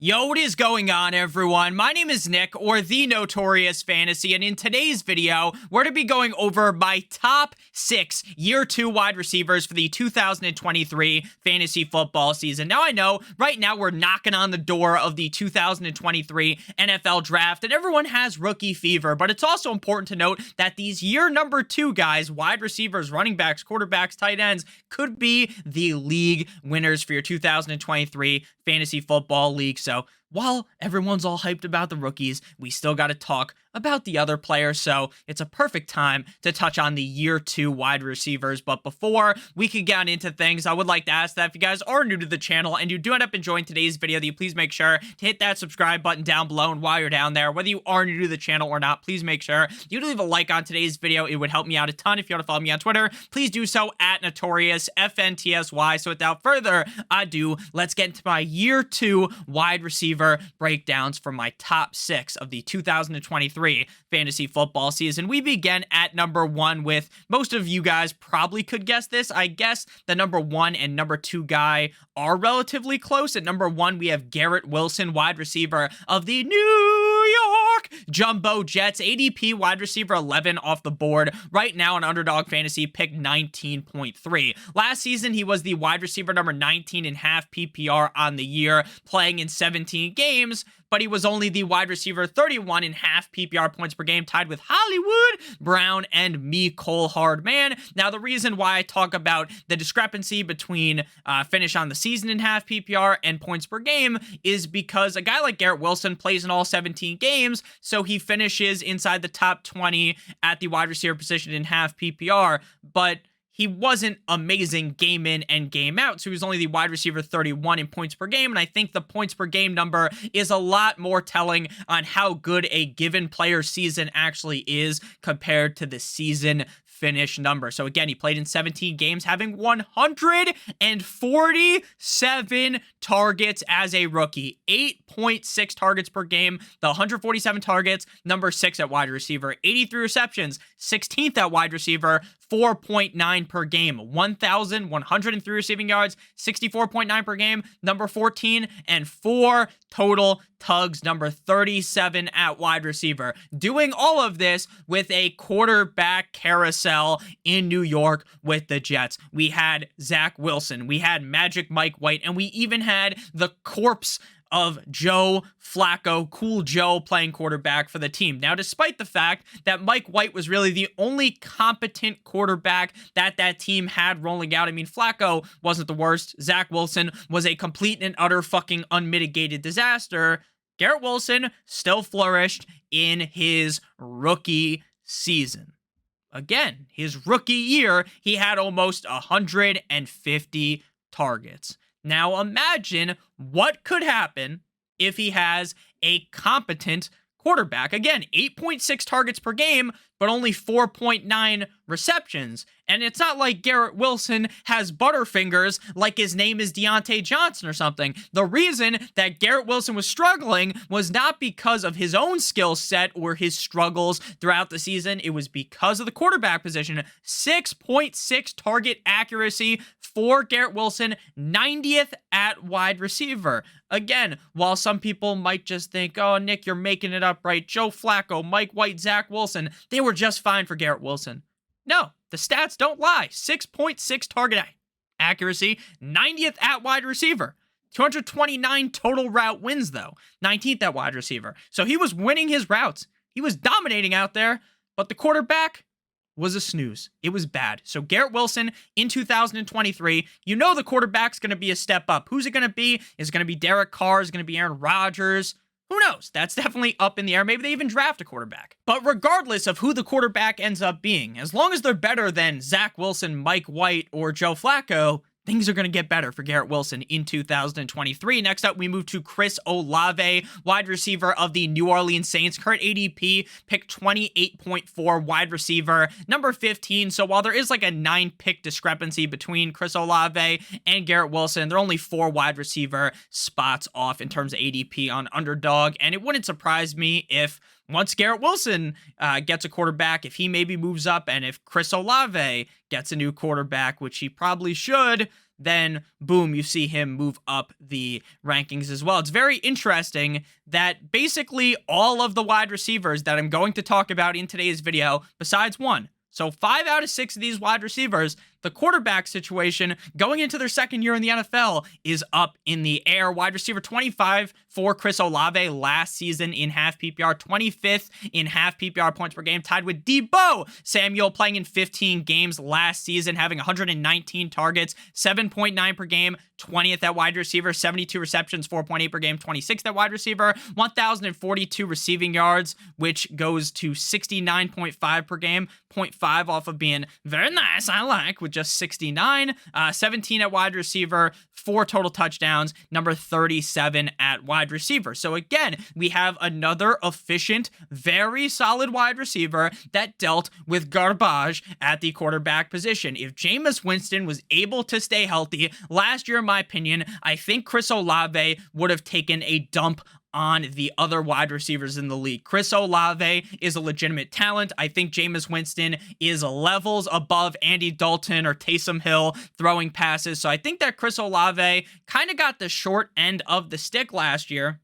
Yo, what is going on, everyone? My name is Nick, or the Notorious Fantasy, and in today's video, we're to be going over my top 6 Year 2 wide receivers for the 2023 fantasy football season. Now, I know right now we're knocking on the door of the 2023 NFL draft, and everyone has rookie fever, but it's also important to note that these year number 2 guys, wide receivers, running backs, quarterbacks, tight ends, could be the league winners for your 2023 fantasy football league. So while everyone's all hyped about the rookies, we still got to talk about the other players, so it's a perfect time to touch on the year 2 wide receivers. But before we can get into things, I would like to ask that if you guys are new to the channel and you do end up enjoying today's video, that you please make sure to hit that subscribe button down below. And while you're down there, whether you are new to the channel or not, please make sure you leave a like on today's video. It would help me out a ton. If you want to follow me on Twitter, please do so at NotoriousFantasy. So without further ado, let's get into my year 2 wide receiver breakdowns for my top 6 of the 2023 fantasy football season. We begin at number 1 with, most of you guys probably could guess this. I guess the number 1 and number 2 guy are relatively close. At number 1, we have Garrett Wilson, wide receiver of the New York Jumbo Jets. ADP wide receiver 11 off the board. Right now on Underdog Fantasy, pick 19.3. Last season, he was the wide receiver number 19 in half PPR on the year, playing in 17 games, but he was only the wide receiver 31 in half PPR points per game, tied with Hollywood Brown and Mecole Hardman. Now, the reason why I talk about the discrepancy between finish on the season in half PPR and points per game is because a guy like Garrett Wilson plays in all 17 games, so he finishes inside the top 20 at the wide receiver position in half PPR, but he wasn't amazing game in and game out, so he was only the wide receiver 31 in points per game, and I think the points per game number is a lot more telling on how good a given player's season actually is compared to the season finish number. So again, he played in 17 games, having 147 targets as a rookie, 8.6 targets per game, the 147 targets, number 6 at wide receiver, 83 receptions, 16th at wide receiver, 4.9 per game, 1,103 receiving yards, 64.9 per game, number 14, and 4 total tugs, number 37 at wide receiver. Doing all of this with a quarterback carousel in New York with the Jets. We had Zach Wilson, we had Magic Mike White, and we even had the corpse of Joe Flacco, Cool Joe, playing quarterback for the team. Now, despite the fact that Mike White was really the only competent quarterback that team had rolling out, I mean, Flacco wasn't the worst. Zach Wilson was a complete and utter fucking unmitigated disaster. Garrett Wilson still flourished in his rookie season. Again, his rookie year, he had almost 150 targets. Now imagine what could happen if he has a competent quarterback. Again, 8.6 targets per game, but only 4.9 receptions. And it's not like Garrett Wilson has butterfingers like his name is Deontay Johnson or something. The reason that Garrett Wilson was struggling was not because of his own skill set or his struggles throughout the season. It was because of the quarterback position. 6.6 target accuracy for Garrett Wilson, 90th at wide receiver. Again, while some people might just think, oh, Nick, you're making it up, right? Joe Flacco, Mike White, Zach Wilson, they were just fine for Garrett Wilson. No, the stats don't lie. 6.6 target accuracy, 90th at wide receiver. 229 total route wins, though. 19th at wide receiver. So he was winning his routes. He was dominating out there, but the quarterback was a snooze. It was bad. So Garrett Wilson in 2023, you know the quarterback's going to be a step up. Who's it going to be? Is it going to be Derek Carr? Is it going to be Aaron Rodgers? Who knows? That's definitely up in the air. Maybe they even draft a quarterback. But regardless of who the quarterback ends up being, as long as they're better than Zach Wilson, Mike White, or Joe Flacco, things are going to get better for Garrett Wilson in 2023. Next up, we move to Chris Olave, wide receiver of the New Orleans Saints. Current ADP, pick 28.4, wide receiver, number 15. So while there is like a 9-pick discrepancy between Chris Olave and Garrett Wilson, they're only 4 wide receiver spots off in terms of ADP on Underdog. And it wouldn't surprise me if once Garrett Wilson gets a quarterback, if he maybe moves up, and if Chris Olave gets a new quarterback, which he probably should, then boom, you see him move up the rankings as well. It's very interesting that basically all of the wide receivers that I'm going to talk about in today's video, besides one, so 5 out of 6 of these wide receivers, the quarterback situation going into their second year in the NFL is up in the air. Wide receiver 25 for Chris Olave last season in half PPR, 25th in half PPR points per game, tied with Deebo Samuel playing in 15 games last season, having 119 targets, 7.9 per game, 20th at wide receiver, 72 receptions, 4.8 per game, 26th at wide receiver, 1,042 receiving yards, which goes to 69.5 per game, 0.5 off of being very nice, I like, with just 69, 17 at wide receiver, 4 total touchdowns, number 37 at wide receiver. So again, we have another efficient, very solid wide receiver that dealt with garbage at the quarterback position. If Jameis Winston was able to stay healthy last year, in my opinion, I think Chris Olave would have taken a dump on the other wide receivers in the league. Chris Olave is a legitimate talent. I think Jameis Winston is levels above Andy Dalton or Taysom Hill throwing passes. So I think that Chris Olave kind of got the short end of the stick last year.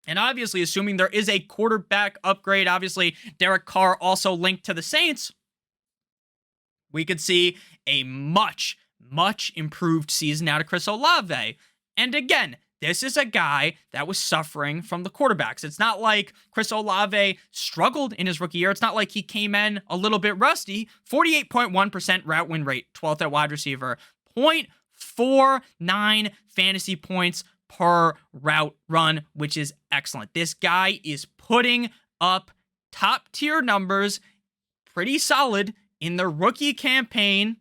And obviously, assuming there is a quarterback upgrade, obviously Derek Carr also linked to the Saints, we could see a much improved season out of Chris Olave. And again, this is a guy that was suffering from the quarterbacks. It's not like Chris Olave struggled in his rookie year. It's not like he came in a little bit rusty. 48.1% route win rate, 12th at wide receiver, 0.49 fantasy points per route run, which is excellent. This guy is putting up top tier numbers, pretty solid in the rookie campaign,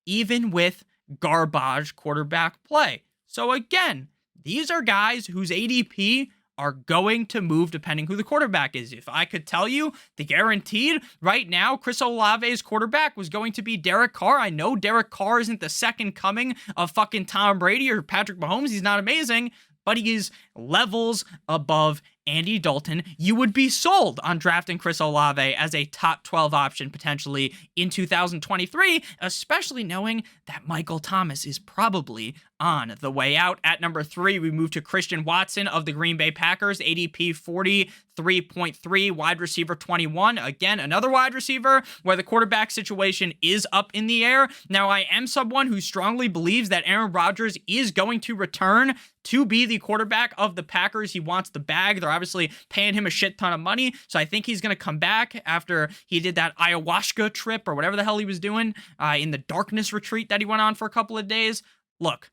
even with garbage quarterback play. So again, these are guys whose ADP are going to move depending who the quarterback is. If I could tell you the guaranteed right now, Chris Olave's quarterback was going to be Derek Carr. I know Derek Carr isn't the second coming of fucking Tom Brady or Patrick Mahomes. He's not amazing, but he is levels above Andy Dalton. You would be sold on drafting Chris Olave as a top 12 option potentially in 2023, especially knowing that Michael Thomas is probably on the way out. At number 3, we move to Christian Watson of the Green Bay Packers, ADP 43.3, wide receiver 21. Again, another wide receiver where the quarterback situation is up in the air. Now, I am someone who strongly believes that Aaron Rodgers is going to return to be the quarterback of the Packers. He wants the bag. They're obviously paying him a shit ton of money, so I think he's going to come back after he did that ayahuasca trip or whatever the hell he was doing in the darkness retreat that he went on for a couple of days. Look,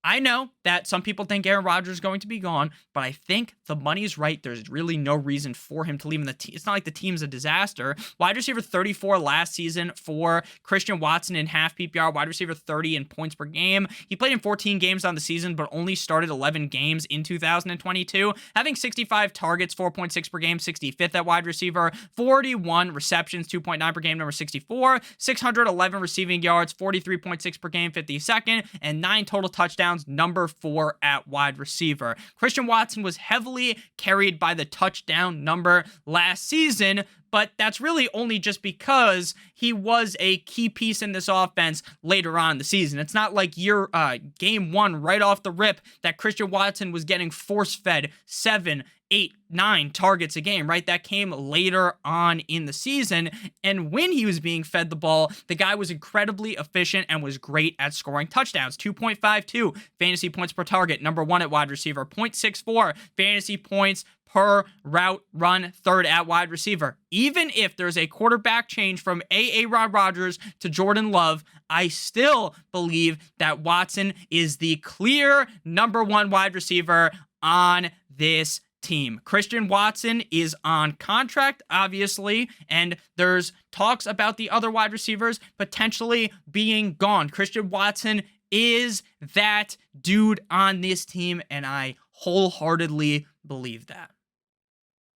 I know that some people think Aaron Rodgers is going to be gone, but I think the money's right. There's really no reason for him to leave in the team. It's not like the team's a disaster. Wide receiver 34 last season for Christian Watson in half PPR, wide receiver 30 in points per game. He played in 14 games on the season, but only started 11 games in 2022, having 65 targets, 4.6 per game, 65th at wide receiver, 41 receptions, 2.9 per game, number 64, 611 receiving yards, 43.6 per game, 52nd, and 9 total touchdowns, number 4 at wide receiver. Christian Watson was heavily carried by the touchdown number last season, but that's really only just because he was a key piece in this offense later on in the season. It's not like game 1 right off the rip that Christian Watson was getting force-fed 7, 8, 9 targets a game, right? That came later on in the season. And when he was being fed the ball, the guy was incredibly efficient and was great at scoring touchdowns. 2.52 fantasy points per target, number 1 at wide receiver. 0.64 fantasy points per route run, 3rd at wide receiver. Even if there's a quarterback change from Rod Rodgers to Jordan Love, I still believe that Watson is the clear number 1 wide receiver on this team. Christian Watson is on contract, obviously, and there's talks about the other wide receivers potentially being gone. Christian Watson is that dude on this team, and I wholeheartedly believe that.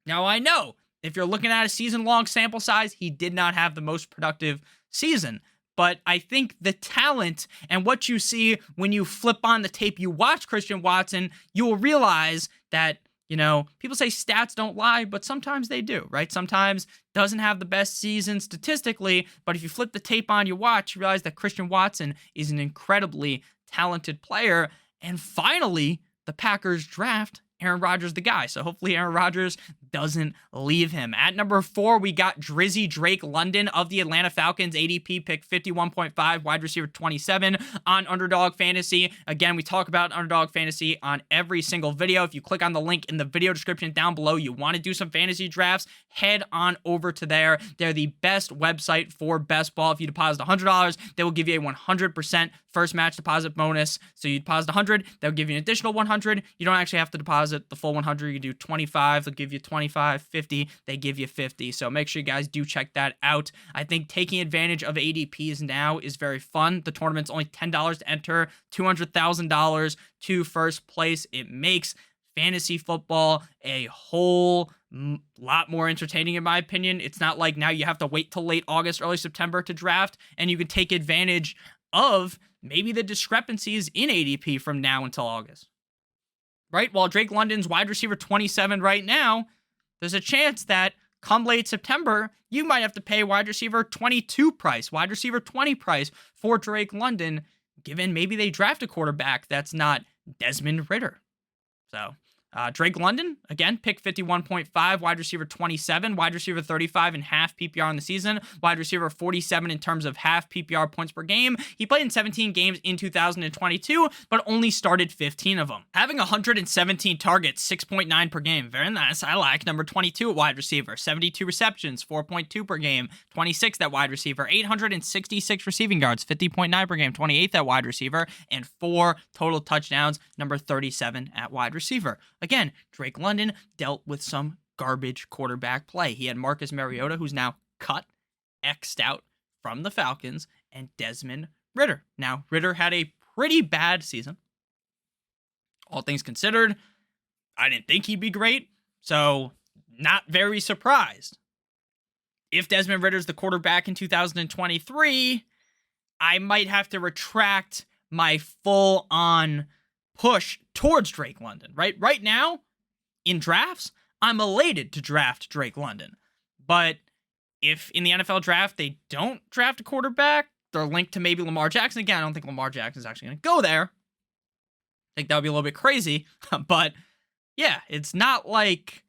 Now, I know if you're looking at a season-long sample size, he did not have the most productive season. But I think the talent and what you see when you flip on the tape, you watch Christian Watson, you will realize that People say stats don't lie, but sometimes they do, right? Sometimes doesn't have the best season statistically, but if you flip the tape on, you watch, you realize that Christian Watson is an incredibly talented player. And finally, the Packers draft Aaron Rodgers, the guy. So hopefully Aaron Rodgers doesn't leave him. At number 4, we got Drizzy Drake London of the Atlanta Falcons, ADP pick 51.5, wide receiver 27 on Underdog Fantasy. Again, we talk about Underdog Fantasy on every single video. If you click on the link in the video description down below, you want to do some fantasy drafts, head on over to there. They're the best website for best ball. If you deposit $100, they will give you a 100% first match deposit bonus. So you deposit 100, they'll give you an additional 100. You don't actually have to deposit the full 100. You do 25, they'll give you 25, 50, they give you 50. So make sure you guys do check that out. I think taking advantage of ADPs now is very fun. The tournament's only $10 to enter, $200,000 to first place. It makes fantasy football a whole lot more entertaining, in my opinion. It's not like now you have to wait till late August, early September to draft, and you can take advantage of maybe the discrepancies in ADP from now until August. Right? While Drake London's wide receiver 27 right now, there's a chance that come late September, you might have to pay wide receiver 22 price, wide receiver 20 price for Drake London, given maybe they draft a quarterback that's not Desmond Ridder. So Drake London, again, pick 51.5, wide receiver 27, wide receiver 35 and half PPR on the season, wide receiver 47 in terms of half PPR points per game. He played in 17 games in 2022, but only started 15 of them. Having 117 targets, 6.9 per game. Very nice. I like. Number 22 at wide receiver, 72 receptions, 4.2 per game, 26th at wide receiver, 866 receiving yards, 50.9 per game, 28th at wide receiver, and 4 total touchdowns, number 37 at wide receiver. Again, Drake London dealt with some garbage quarterback play. He had Marcus Mariota, who's now cut, X'd out from the Falcons, and Desmond Ridder. Now, Ridder had a pretty bad season. All things considered, I didn't think he'd be great, so not very surprised. If Desmond Ridder's the quarterback in 2023, I might have to retract my full-on push towards Drake London, right? Right now, in drafts, I'm elated to draft Drake London. But if in the NFL draft they don't draft a quarterback, they're linked to maybe Lamar Jackson. Again, I don't think Lamar Jackson is actually going to go there. I think that would be a little bit crazy. But yeah, it's not like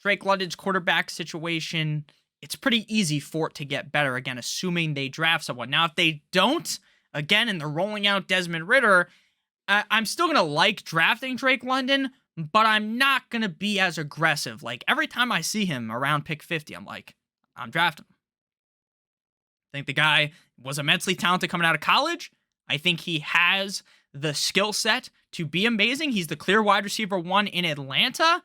Drake London's quarterback situation. It's pretty easy for it to get better, again, assuming they draft someone. Now, if they don't, again, and they're rolling out Desmond Ridder, I'm still going to like drafting Drake London, but I'm not going to be as aggressive. Like, every time I see him around pick 50, I'm like, I'm drafting him. I think the guy was immensely talented coming out of college. I think he has the skill set to be amazing. He's the clear wide receiver 1 in Atlanta.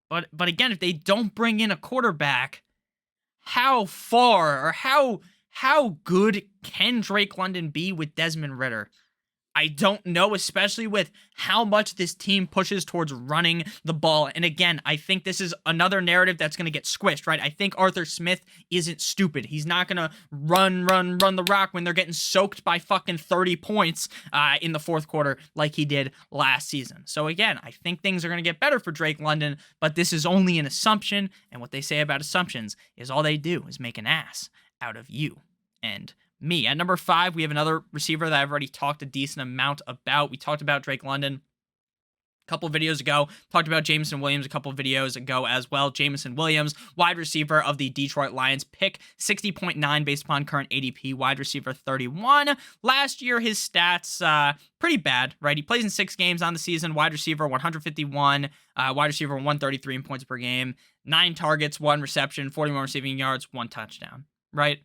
But again, if they don't bring in a quarterback, how far or how good can Drake London be with Desmond Ridder? I don't know, especially with how much this team pushes towards running the ball. And again, I think this is another narrative that's going to get squished, right? I think Arthur Smith isn't stupid. He's not going to run the rock when they're getting soaked by fucking 30 points in the fourth quarter like he did last season. So again, I think things are going to get better for Drake London, but this is only an assumption. And what they say about assumptions is all they do is make an ass out of you and me. At number 5, we have another receiver that I've already talked a decent amount about. We talked about Drake London a couple videos ago. Talked about Jameson Williams a couple videos ago as well. Jameson Williams, wide receiver of the Detroit Lions, pick 60.9 based upon current ADP, wide receiver 31. Last year, his stats, pretty bad, right? He plays in 6 games on the season, wide receiver 151, wide receiver 133 in points per game, 9 targets, 1 reception, 41 receiving yards, 1 touchdown, right?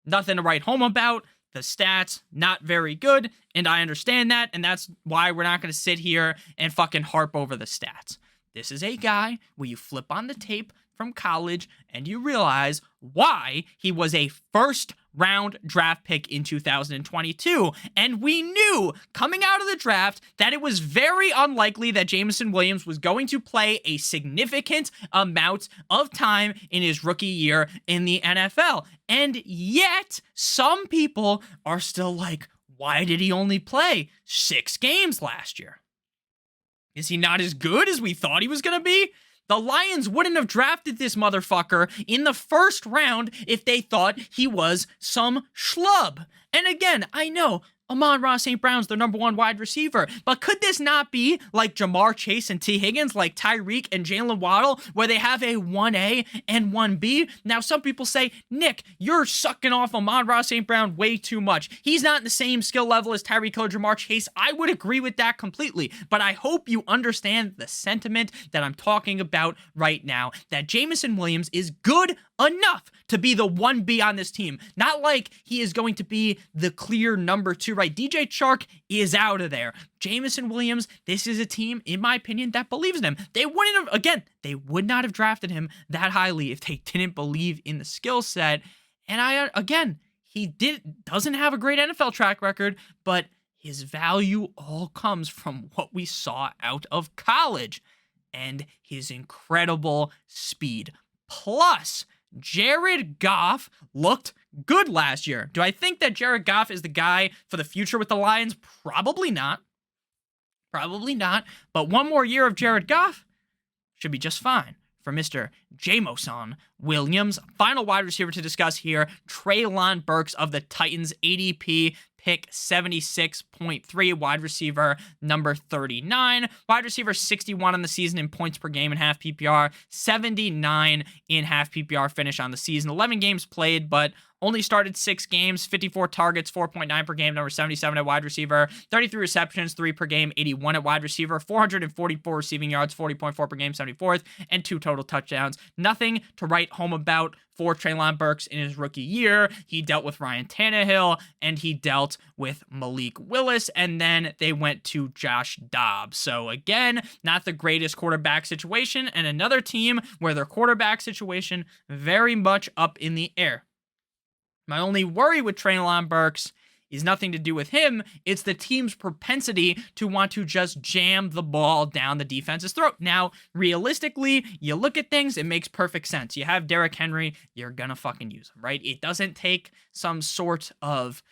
Nothing to write home about. The stats, not very good, and I understand that, and that's why we're not going to sit here and fucking harp over the stats. This is a guy where you flip on the tape from college and you realize why he was a first-round draft pick in 2022. And we knew coming out of the draft that it was very unlikely that Jameson Williams was going to play a significant amount of time in his rookie year in the NFL. And yet, some people are still like, why did he only play 6 games last year? Is he not as good as we thought he was going to be? The Lions wouldn't have drafted this motherfucker in the first round if they thought he was some schlub. And again, I know Amon-Ra St. Brown's their number one wide receiver, but could this not be like Jamar Chase and T. Higgins, like Tyreek and Jalen Waddle, where they have a 1A and 1B? Now, some people say, Nick, you're sucking off Amon-Ra St. Brown way too much. He's not in the same skill level as Tyreek Hill or Jamar Chase. I would agree with that completely, but I hope you understand the sentiment that I'm talking about right now, that Jameson Williams is good enough to be the 1B on this team. Not like he is going to be the clear number 2, right? DJ Chark is out of there. Jameson Williams, this is a team, in my opinion, that believes in him. They wouldn't have, again, they would not have drafted him that highly if they didn't believe in the skill set. And he doesn't have a great NFL track record, but his value all comes from what we saw out of college and his incredible speed. Plus, Jared Goff looked good last year. Do I think that Jared Goff is the guy for the future with the Lions? Probably not. Probably not. But one more year of Jared Goff should be just fine for Mr. Jameson Williams. Final wide receiver to discuss here, Treylon Burks of the Titans, ADP pick 76.3, wide receiver number 39. Wide receiver 61 on the season in points per game in half PPR, 79 in half PPR finish on the season. 11 games played, but only started 6 games, 54 targets, 4.9 per game, number 77 at wide receiver, 33 receptions, 3 per game, 81 at wide receiver, 444 receiving yards, 40.4 per game, 74th, and 2 total touchdowns. Nothing to write home about for Treylon Burks in his rookie year. He dealt with Ryan Tannehill, and he dealt with Malik Willis, and then they went to Josh Dobbs. So again, not the greatest quarterback situation, and another team where their quarterback situation very much up in the air. My only worry with Treylon Burks is nothing to do with him. It's the team's propensity to want to just jam the ball down the defense's throat. Now, realistically, you look at things, it makes perfect sense. You have Derrick Henry, you're gonna fucking use him, right? It doesn't take some sort of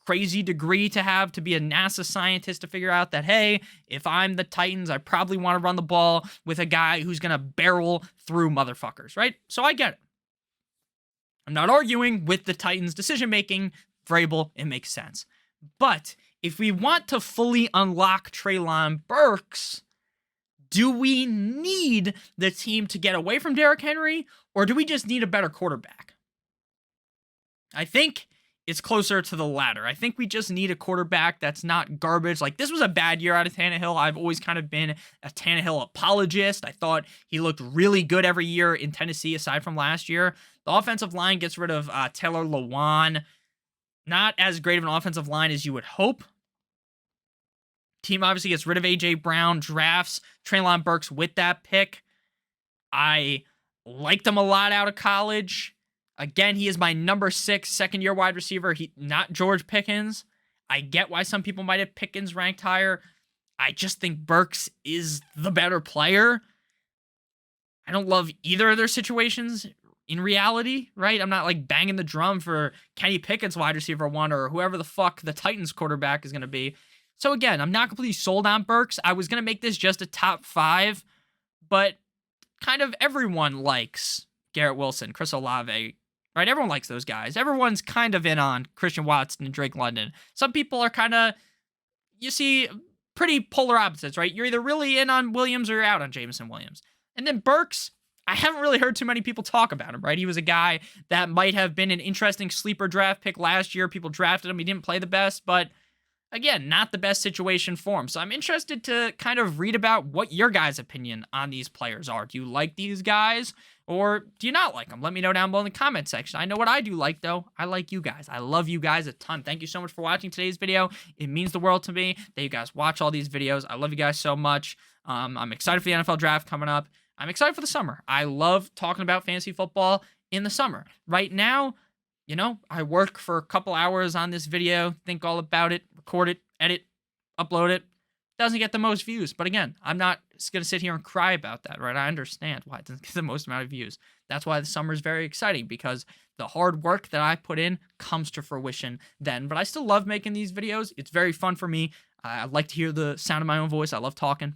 crazy degree to be a NASA scientist to figure out that, hey, if I'm the Titans, I probably want to run the ball with a guy who's gonna barrel through motherfuckers, right? So I get it. I'm not arguing with the Titans' decision-making. Vrabel, it makes sense. But if we want to fully unlock Treylon Burks, do we need the team to get away from Derrick Henry, or do we just need a better quarterback? I think it's closer to the latter. I think we just need a quarterback that's not garbage. Like, this was a bad year out of Tannehill. I've always kind of been a Tannehill apologist. I thought he looked really good every year in Tennessee, aside from last year. The offensive line gets rid of Taylor Lewan. Not as great of an offensive line as you would hope. Team obviously gets rid of A.J. Brown, drafts Treylon Burks with that pick. I liked him a lot out of college. Again, he is my number 6 second-year wide receiver. Not George Pickens. I get why some people might have Pickens ranked higher. I just think Burks is the better player. I don't love either of their situations in reality, right? I'm not like banging the drum for Kenny Pickett's wide receiver 1 or whoever the fuck the Titans quarterback is going to be. So again, I'm not completely sold on Burks. I was going to make this just a top 5, but kind of everyone likes Garrett Wilson, Chris Olave, right? Everyone likes those guys. Everyone's kind of in on Christian Watson and Drake London. Some people are kind of, you see, pretty polar opposites, right? You're either really in on Williams or you're out on Jameson Williams. And then Burks, I haven't really heard too many people talk about him, right? He was a guy that might have been an interesting sleeper draft pick last year. People drafted him. He didn't play the best, but again, not the best situation for him. So I'm interested to kind of read about what your guys' opinion on these players are. Do you like these guys or do you not like them? Let me know down below in the comment section. I know what I do like, though. I like you guys. I love you guys a ton. Thank you so much for watching today's video. It means the world to me that you guys watch all these videos. I love you guys so much. I'm excited for the NFL draft coming up. I'm excited for the summer. I love talking about fantasy football in the summer. Right now, you know, I work for a couple hours on this video, think all about it, record it, edit, upload it. Doesn't get the most views. But again, I'm not going to sit here and cry about that, right? I understand why it doesn't get the most amount of views. That's why the summer is very exciting, because the hard work that I put in comes to fruition then. But I still love making these videos. It's very fun for me. I like to hear the sound of my own voice. I love talking.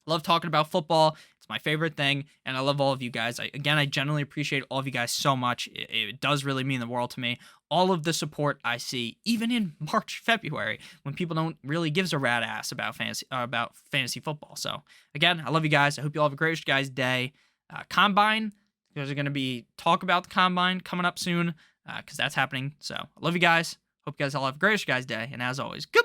Love talking about football. It's my favorite thing, and I love all of you guys. I genuinely appreciate all of you guys so much. It does really mean the world to me. All of the support I see, even in March, February, when people don't really give a rat ass about fantasy football. So again, I love you guys. I hope you all have a great guys' day. Combine. There's going to be talk about the combine coming up soon because that's happening. So I love you guys. Hope you guys all have a great guys' day. And as always, good.